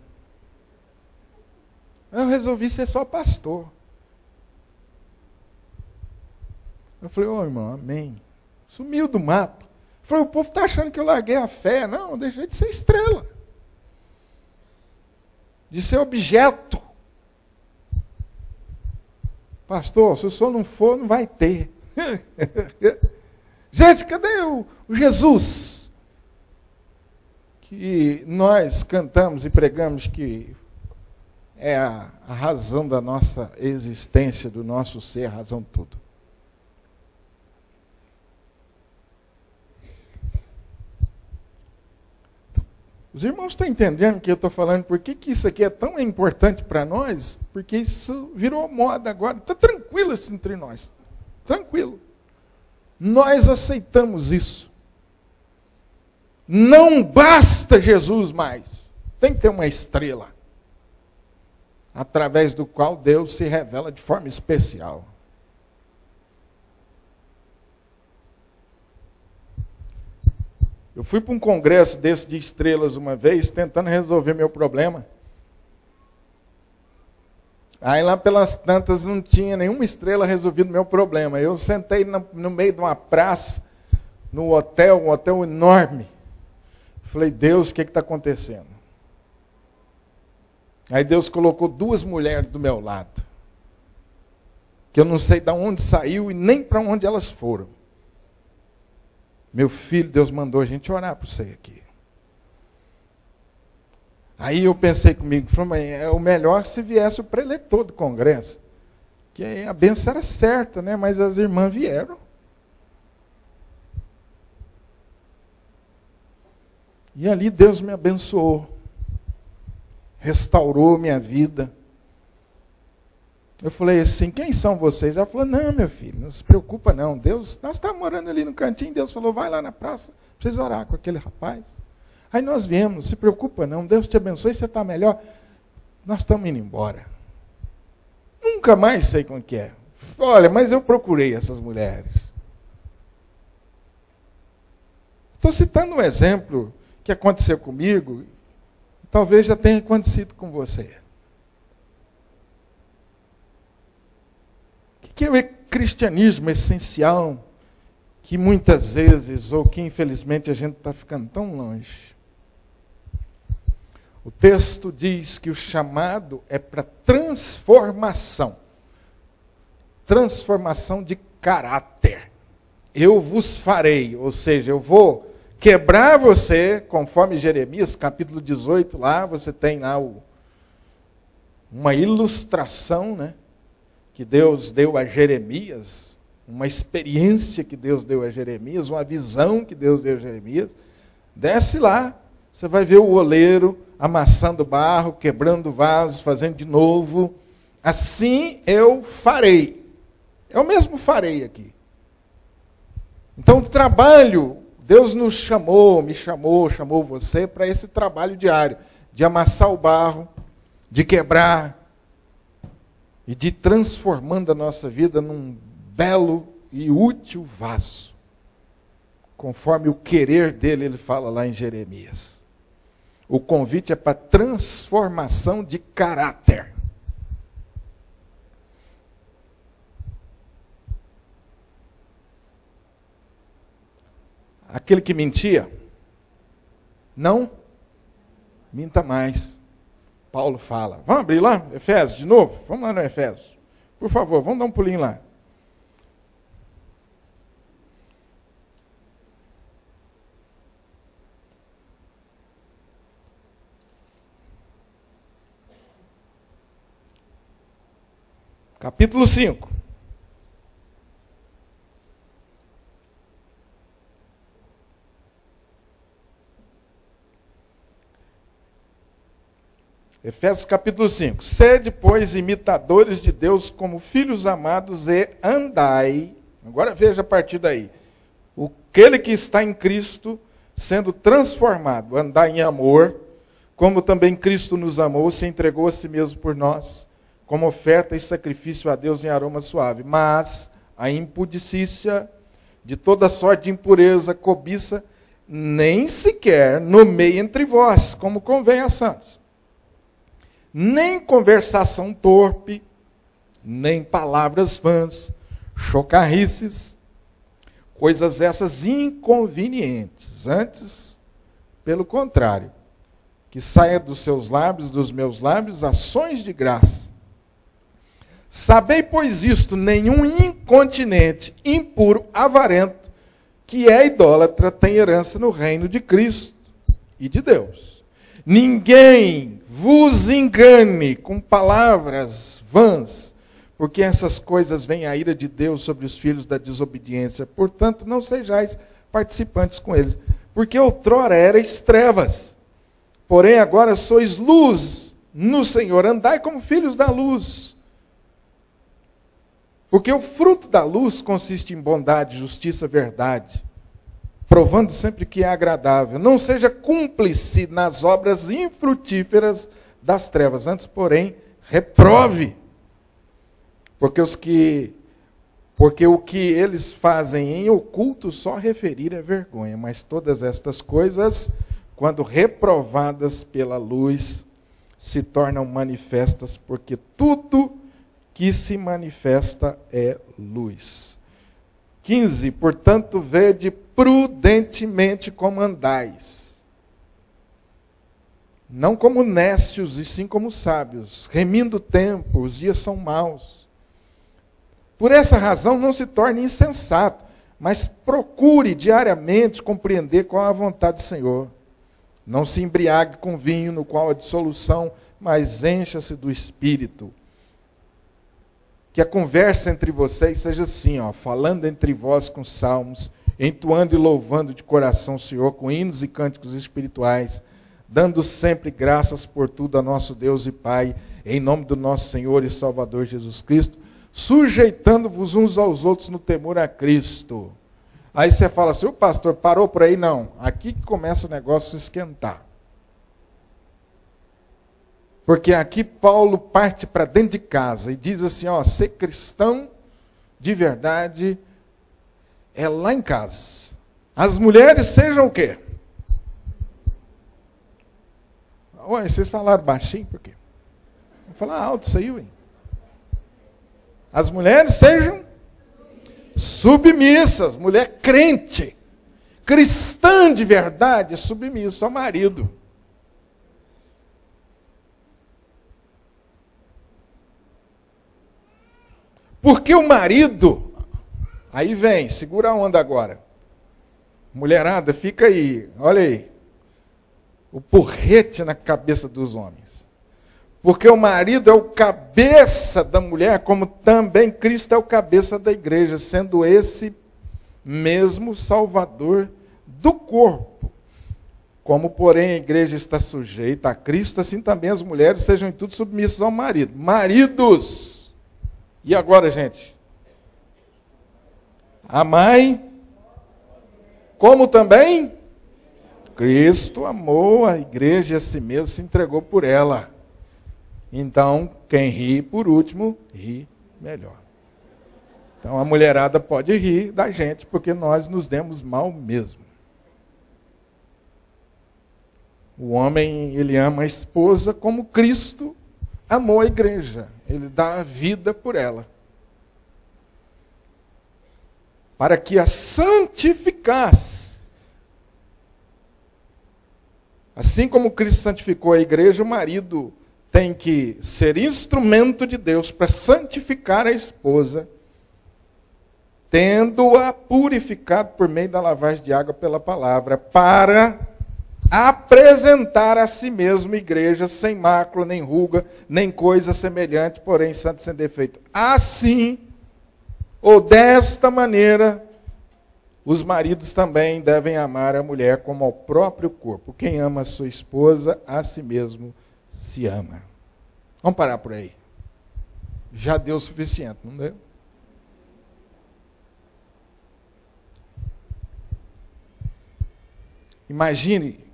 Speaker 2: Eu resolvi ser só pastor. Eu falei, irmão, amém. Sumiu do mapa. Eu falei, o povo está achando que eu larguei a fé. Não, eu deixei de ser estrela. De ser objeto. Pastor, se o senhor não for, não vai ter. Gente, cadê o Jesus? Que nós cantamos e pregamos que é a razão da nossa existência, do nosso ser, a razão de tudo. Os irmãos estão entendendo o que eu estou falando? Por que isso aqui é tão importante para nós? Porque isso virou moda agora. Está tranquilo isso entre nós. Tranquilo. Nós aceitamos isso. Não basta Jesus mais. Tem que ter uma estrela. Através do qual Deus se revela de forma especial. Eu fui para um congresso desse de estrelas uma vez, tentando resolver meu problema. Aí lá pelas tantas não tinha nenhuma estrela resolvido meu problema. Eu sentei no meio de uma praça, no hotel, um hotel enorme. Falei, Deus, o que está acontecendo? Aí Deus colocou 2 mulheres do meu lado. Que eu não sei de onde saiu e nem para onde elas foram. Meu filho, Deus mandou a gente orar por você aqui. Aí eu pensei comigo, falei, é o melhor se viesse o preletor do congresso. Que a bênção era certa, né? Mas as irmãs vieram. E ali Deus me abençoou. Restaurou minha vida. Eu falei assim, quem são vocês? Ela falou, não, meu filho, não se preocupa não. Deus, nós estávamos morando ali no cantinho, Deus falou, vai lá na praça, precisa orar com aquele rapaz. Aí nós viemos, não se preocupa não, Deus te abençoe, você está melhor. Nós estamos indo embora. Nunca mais sei como que é. Olha, mas eu procurei essas mulheres. Estou citando um exemplo que aconteceu comigo, talvez já tenha acontecido com você. Que é o cristianismo essencial, que muitas vezes, ou que infelizmente a gente está ficando tão longe. O texto diz que o chamado é para transformação. Transformação de caráter. Eu vos farei, ou seja, eu vou quebrar você, conforme Jeremias, capítulo 18, lá você tem lá uma ilustração, né? Que Deus deu a Jeremias, uma experiência que Deus deu a Jeremias, uma visão que Deus deu a Jeremias. Desce lá, você vai ver o oleiro amassando barro, quebrando vasos, fazendo de novo. Assim eu farei. Eu mesmo farei aqui. Então, o trabalho, Deus nos chamou, me chamou, chamou você para esse trabalho diário, de amassar o barro, de quebrar, e de transformando a nossa vida num belo e útil vaso. Conforme o querer dele, ele fala lá em Jeremias. O convite é para transformação de caráter. Aquele que mentia, não minta mais. Paulo fala. Vamos abrir lá? Efésios, de novo? Vamos lá no Efésios. Por favor, vamos dar um pulinho lá. Capítulo 5. Efésios capítulo 5. Sede, pois, imitadores de Deus como filhos amados e andai. Agora veja a partir daí. Aquele que está em Cristo, sendo transformado, andai em amor, como também Cristo nos amou, se entregou a si mesmo por nós, como oferta e sacrifício a Deus em aroma suave. Mas a impudicícia de toda sorte de impureza, cobiça, nem sequer nomeie entre vós, como convém a santos. Nem conversação torpe, nem palavras vãs, chocarrices, coisas essas inconvenientes. Antes, pelo contrário, que saia dos seus lábios, dos meus lábios, ações de graça. Sabei, pois, isto: nenhum incontinente, impuro, avarento, que é idólatra, tem herança no reino de Cristo e de Deus. Ninguém vos engane com palavras vãs, porque essas coisas vêm a ira de Deus sobre os filhos da desobediência. Portanto, não sejais participantes com eles, porque outrora erais trevas, porém agora sois luz no Senhor. Andai como filhos da luz. Porque o fruto da luz consiste em bondade, justiça, verdade, provando sempre que é agradável. Não seja cúmplice nas obras infrutíferas das trevas, antes, porém, reprove. Porque o que eles fazem em oculto só referir é vergonha, mas todas estas coisas, quando reprovadas pela luz, se tornam manifestas, porque tudo que se manifesta é luz. 15. Portanto, vede prudentemente como andais, não como nécios, e sim como sábios, remindo o tempo, os dias são maus. Por essa razão, não se torne insensato, mas procure diariamente compreender qual é a vontade do Senhor. Não se embriague com vinho, no qual há dissolução, mas encha-se do Espírito. Que a conversa entre vocês seja assim, falando entre vós com salmos, entoando e louvando de coração o Senhor com hinos e cânticos espirituais, dando sempre graças por tudo a nosso Deus e Pai, em nome do nosso Senhor e Salvador Jesus Cristo, sujeitando-vos uns aos outros no temor a Cristo. Aí você fala assim: o pastor parou por aí? Não. Aqui que começa o negócio a se esquentar. Porque aqui Paulo parte para dentro de casa e diz assim: ser cristão de verdade é lá em casa. As mulheres sejam o quê? Ué, vocês falaram baixinho por quê? Vou falar alto isso aí, ué. As mulheres sejam submissas. Mulher crente, cristã de verdade, submissa ao marido. Porque o marido, aí vem, segura a onda agora. Mulherada, fica aí, olha aí. O porrete na cabeça dos homens. Porque o marido é o cabeça da mulher, como também Cristo é o cabeça da igreja, sendo esse mesmo Salvador do corpo. Como, porém, a igreja está sujeita a Cristo, assim também as mulheres sejam em tudo submissas ao marido. Maridos! E agora, gente? Amai, como também Cristo amou a igreja e a si mesmo se entregou por ela. Então, quem ri por último, ri melhor. Então, a mulherada pode rir da gente, porque nós nos demos mal mesmo. O homem, ele ama a esposa como Cristo amou a igreja. Ele dá a vida por ela. Para que a santificasse. Assim como Cristo santificou a igreja, o marido tem que ser instrumento de Deus para santificar a esposa, tendo-a purificado por meio da lavagem de água pela palavra, para apresentar a si mesmo igreja sem mácula, nem ruga, nem coisa semelhante, porém santo sem defeito. Assim, ou desta maneira, os maridos também devem amar a mulher como ao próprio corpo. Quem ama a sua esposa, a si mesmo se ama. Vamos parar por aí. Já deu o suficiente, não deu? Imagine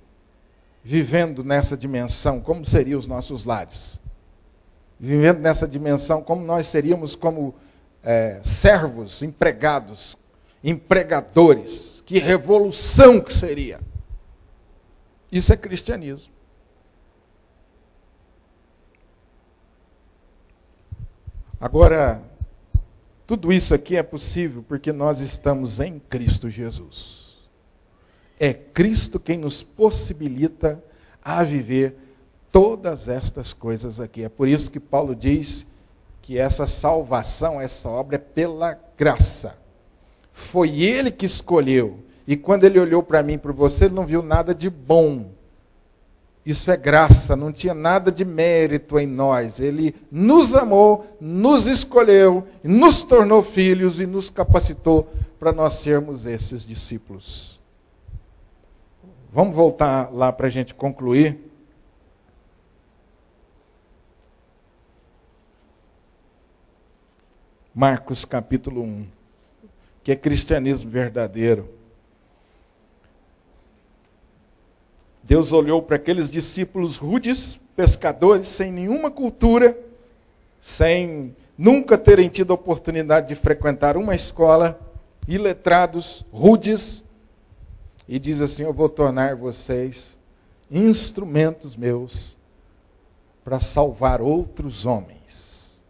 Speaker 2: vivendo nessa dimensão, como seriam os nossos lares. Vivendo nessa dimensão, como nós seríamos como servos, empregados, empregadores. Que revolução que seria. Isso é cristianismo. Agora, tudo isso aqui é possível porque nós estamos em Cristo Jesus. É Cristo quem nos possibilita a viver todas estas coisas aqui. É por isso que Paulo diz que essa salvação, essa obra é pela graça. Foi Ele que escolheu. E quando Ele olhou para mim e para você, Ele não viu nada de bom. Isso é graça, não tinha nada de mérito em nós. Ele nos amou, nos escolheu, nos tornou filhos e nos capacitou para nós sermos esses discípulos. Vamos voltar lá para a gente concluir. Marcos capítulo 1, que é cristianismo verdadeiro. Deus olhou para aqueles discípulos rudes, pescadores, sem nenhuma cultura, sem nunca terem tido a oportunidade de frequentar uma escola, iletrados, rudes, e diz assim: eu vou tornar vocês instrumentos meus para salvar outros homens.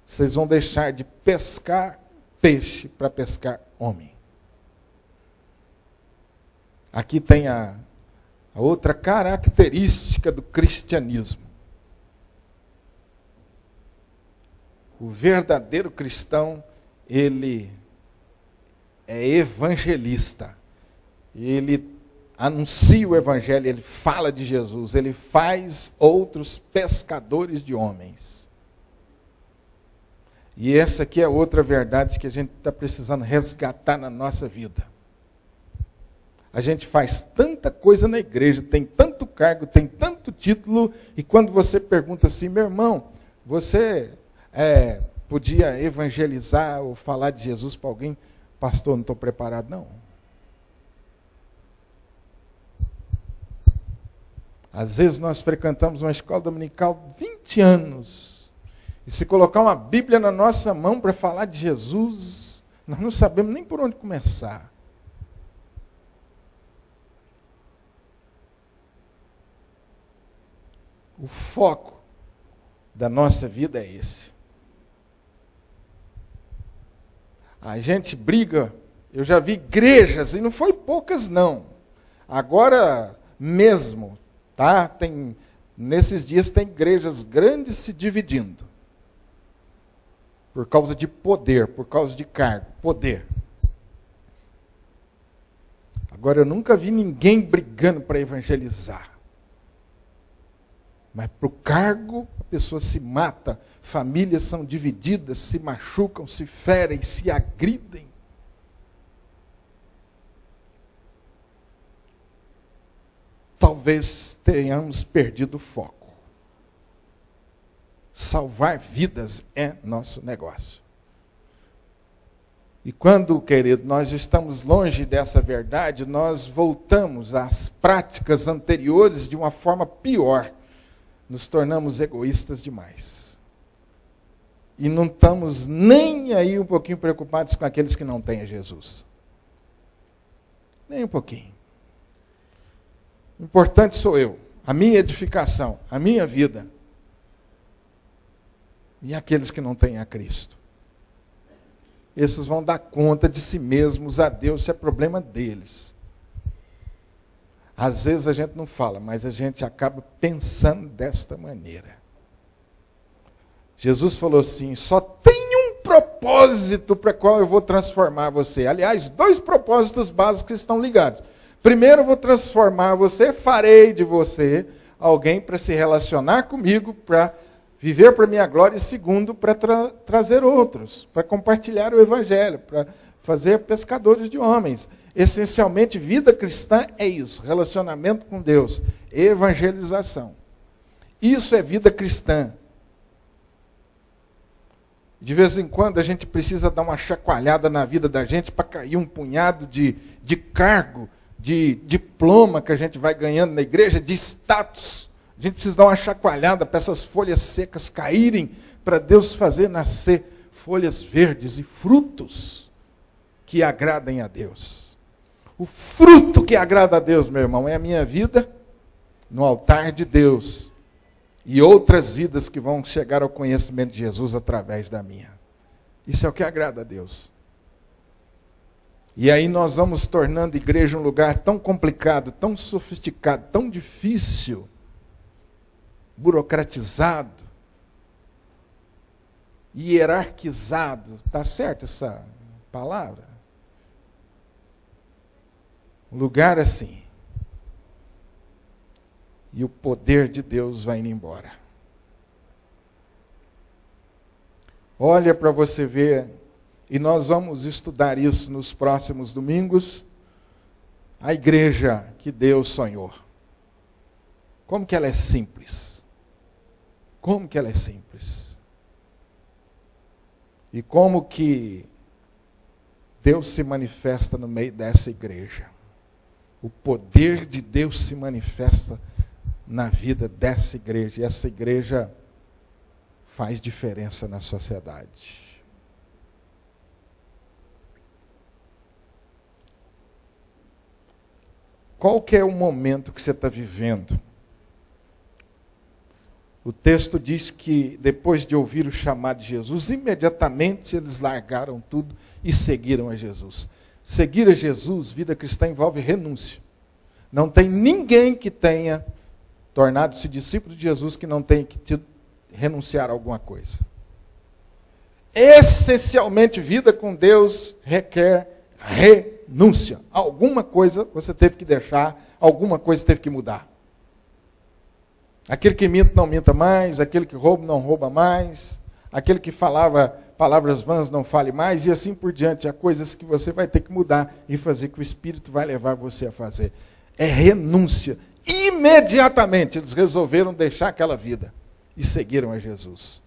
Speaker 2: Vocês vão deixar de pescar peixe para pescar homem. Aqui tem a outra característica do cristianismo. O verdadeiro cristão, ele é evangelista. Ele anuncia o evangelho, ele fala de Jesus, ele faz outros pescadores de homens. E essa aqui é outra verdade que a gente está precisando resgatar na nossa vida. A gente faz tanta coisa na igreja, tem tanto cargo, tem tanto título, e quando você pergunta assim: meu irmão, você podia evangelizar ou falar de Jesus para alguém? Pastor, não estou preparado, não. Às vezes nós frequentamos uma escola dominical 20 anos, e se colocar uma Bíblia na nossa mão para falar de Jesus, nós não sabemos nem por onde começar. O foco da nossa vida é esse. A gente briga, eu já vi igrejas, e não foi poucas não. Agora mesmo, tá? Nesses dias tem igrejas grandes se dividindo. Por causa de poder, por causa de cargo, poder. Agora eu nunca vi ninguém brigando para evangelizar. Mas para o cargo, a pessoa se mata, famílias são divididas, se machucam, se ferem, se agridem. Talvez tenhamos perdido o foco. Salvar vidas é nosso negócio. E quando, querido, nós estamos longe dessa verdade, nós voltamos às práticas anteriores de uma forma pior. Nos tornamos egoístas demais. E não estamos nem aí um pouquinho preocupados com aqueles que não têm a Jesus. Nem um pouquinho. O importante sou eu. a minha edificação, a minha vida. E aqueles que não têm a Cristo. Esses vão dar conta de si mesmos a Deus, isso é problema deles. Às vezes a gente não fala, mas a gente acaba pensando desta maneira. Jesus falou assim, só tem um propósito para qual eu vou transformar você. Aliás, 2 propósitos básicos que estão ligados. Primeiro, eu vou transformar você, farei de você alguém para se relacionar comigo, para viver para a minha glória. E segundo, para trazer outros, para compartilhar o Evangelho, para fazer pescadores de homens. Essencialmente, vida cristã é isso, relacionamento com Deus, evangelização. Isso é vida cristã. De vez em quando a gente precisa dar uma chacoalhada na vida da gente para cair um punhado de cargo, de diploma que a gente vai ganhando na igreja, de status. A gente precisa dar uma chacoalhada para essas folhas secas caírem, para Deus fazer nascer folhas verdes e frutos que agradem a Deus. O fruto que agrada a Deus, meu irmão, é a minha vida no altar de Deus. E outras vidas que vão chegar ao conhecimento de Jesus através da minha. Isso é o que agrada a Deus. E aí nós vamos tornando a igreja um lugar tão complicado, tão sofisticado, tão difícil, burocratizado, hierarquizado. Está certo essa palavra? Um lugar assim. E o poder de Deus vai indo embora. Olha para você ver, e nós vamos estudar isso nos próximos domingos, a igreja que Deus sonhou. Como que ela é simples. Como que ela é simples. E como que Deus se manifesta no meio dessa igreja. O poder de Deus se manifesta na vida dessa igreja. E essa igreja faz diferença na sociedade. Qual que é o momento que você está vivendo? O texto diz que depois de ouvir o chamado de Jesus, imediatamente eles largaram tudo e seguiram a Jesus. Seguir a Jesus, vida cristã, envolve renúncia. Não tem ninguém que tenha tornado-se discípulo de Jesus que não tenha que renunciar a alguma coisa. Essencialmente, vida com Deus requer renúncia. Alguma coisa você teve que deixar, alguma coisa teve que mudar. Aquele que minta não minta mais, aquele que rouba não rouba mais, aquele que falava palavras vãs não fale mais, e assim por diante. Há coisas que você vai ter que mudar e fazer que o Espírito vai levar você a fazer. É renúncia. Imediatamente eles resolveram deixar aquela vida e seguiram a Jesus.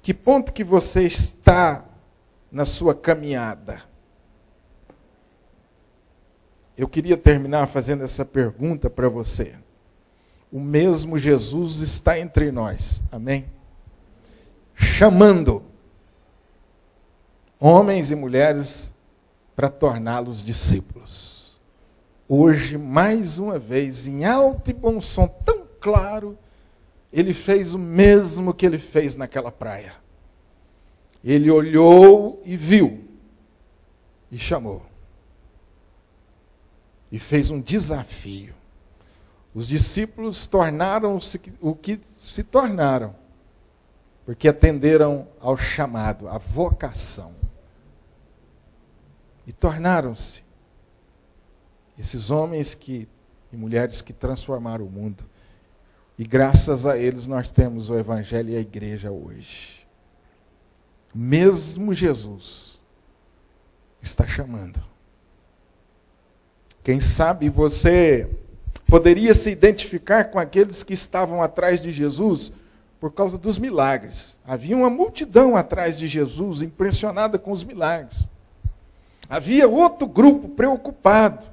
Speaker 2: Que ponto que você está na sua caminhada? Eu queria terminar fazendo essa pergunta para você. O mesmo Jesus está entre nós, amém? Chamando homens e mulheres para torná-los discípulos. Hoje, mais uma vez, em alto e bom som, tão claro, ele fez o mesmo que ele fez naquela praia. Ele olhou e viu, e chamou. E fez um desafio. Os discípulos tornaram-se o que se tornaram, porque atenderam ao chamado, à vocação. E tornaram-se esses homens e mulheres que transformaram o mundo. E graças a eles nós temos o Evangelho e a igreja hoje. Mesmo Jesus está chamando. Quem sabe você poderia se identificar com aqueles que estavam atrás de Jesus por causa dos milagres. Havia uma multidão atrás de Jesus, impressionada com os milagres. Havia outro grupo preocupado,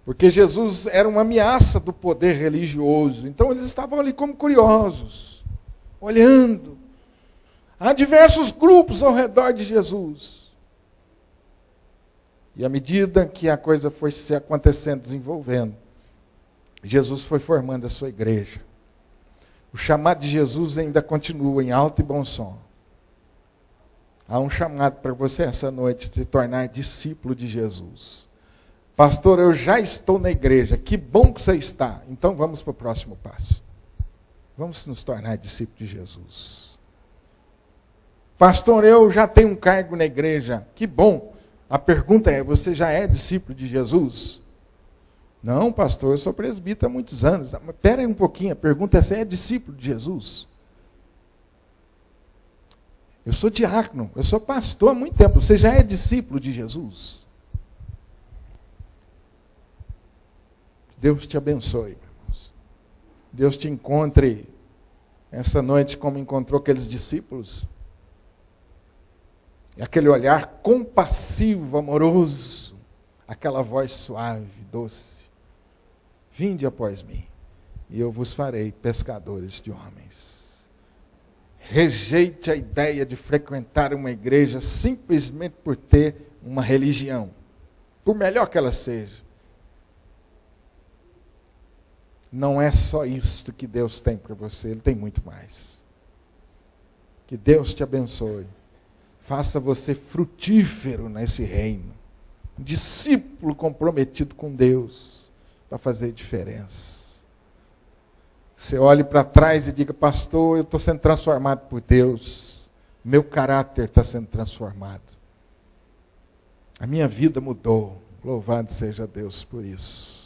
Speaker 2: porque Jesus era uma ameaça do poder religioso. Então eles estavam ali como curiosos, olhando. Há diversos grupos ao redor de Jesus. E à medida que a coisa foi se acontecendo, desenvolvendo, Jesus foi formando a sua igreja. O chamado de Jesus ainda continua em alto e bom som. Há um chamado para você essa noite de se tornar discípulo de Jesus. Pastor, eu já estou na igreja. Que bom que você está. Então vamos para o próximo passo. Vamos nos tornar discípulos de Jesus. Pastor, eu já tenho um cargo na igreja. Que bom. A pergunta é, você já é discípulo de Jesus? Não, pastor, eu sou presbítero há muitos anos. Espera aí um pouquinho, a pergunta é, você é discípulo de Jesus? Eu sou diácono, eu sou pastor há muito tempo. Você já é discípulo de Jesus? Deus te abençoe, meus irmãos. Deus te encontre essa noite como encontrou aqueles discípulos. E aquele olhar compassivo, amoroso, aquela voz suave, doce. Vinde após mim, e eu vos farei pescadores de homens. Rejeite a ideia de frequentar uma igreja simplesmente por ter uma religião, por melhor que ela seja. Não é só isso que Deus tem para você, Ele tem muito mais. Que Deus te abençoe. Faça você frutífero nesse reino. Um discípulo comprometido com Deus, para fazer diferença. Você olhe para trás e diga, pastor, eu estou sendo transformado por Deus. Meu caráter está sendo transformado. A minha vida mudou. Louvado seja Deus por isso.